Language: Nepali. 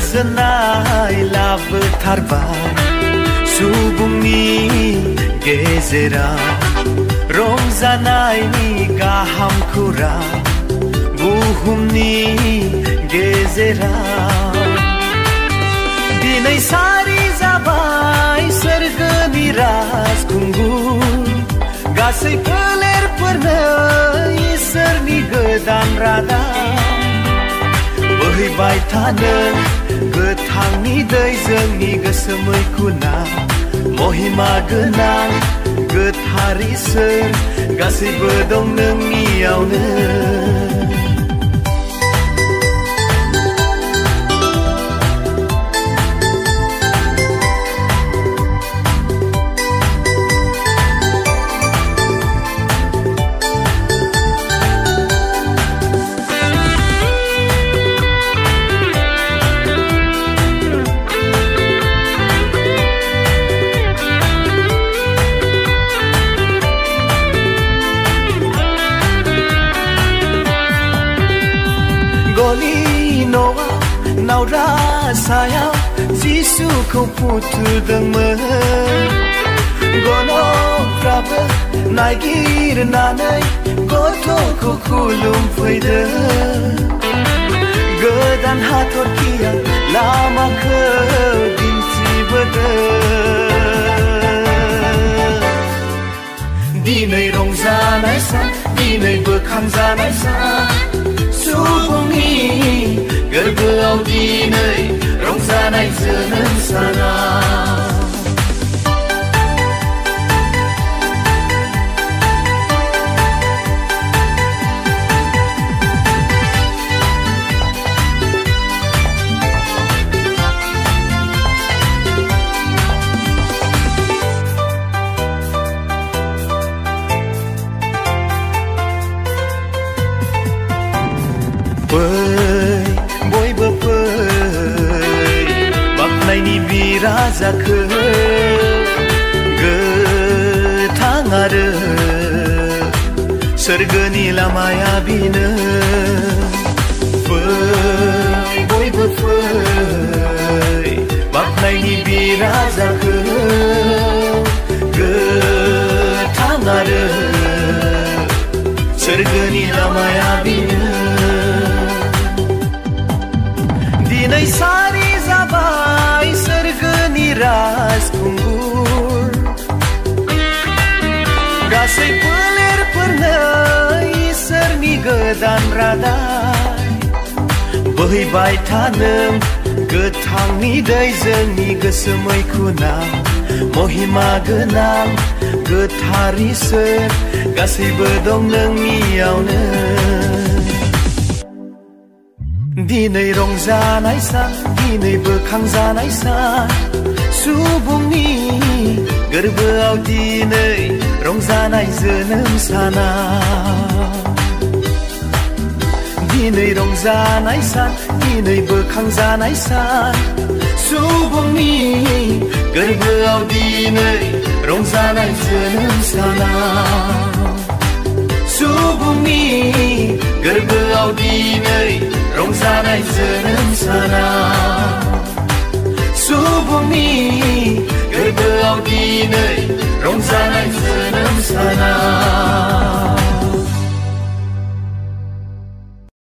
गोजोननाय लाबोथारबाय सुबुंनि गेजेराव रंजानायनि गाहाम खौरां बुहुमनि गेजेराव दिनै सारि जाबाय सोरगोनि राजखुंगुर गासै फोलेरफोरनो इसोरनि गोदान रादाब बोहैबाय थानो गोथांनि दै जोंनि गोसो मैखुना महिमा गोनां गोथार इसोर गासैबो दं नोंनियावनो नावरासायाव जिसुखौ फुथुदोंमोन गन'फ्राबो नागिरनानै गथ'खौ खुलुमफैदों गोदान हाथरखिया लामाखौ दिन्थिबोदों दिनै रंजानाय सान दिनै बोखांजानाय सान सुबुंनि गोरबोआव दिनै रंजानाय जोनोम साना बयबो बाख्नायनि बिराजाखौ गोथां आरो सोरगोनि लामाया बेनो बयबो बाख्नायनि बिराजाखौ गोथां आरो सोरगोनि लामाया बेनो दिनै सारि जाबाय सोरगोनि राजखुंगुर गासै फोलेरफोरनो इसोरनि गोदान रादाय बोहैबाय थानो गोथांनि दै जोंनि गोसो मैखुना महिमा गोनां गोथार इसोर गासैबो दं नोंनियावनो दिनै रंजानाय सान दिनै बोखांजानाय सान सुबुंनि गोरबोआव दिनै रंजानाय जोनोम साना दिनै रंजानाय सान दिनै बोखांजानाय सान सुबुंनि गोरबोआव दिनै रंजानाय जोनोम साना सुबुंनि गोरबोआव दिनै रंजानाय जोनोम साना सुबुंनि गोरबोआव दिनै रंजानाय जोनोम साना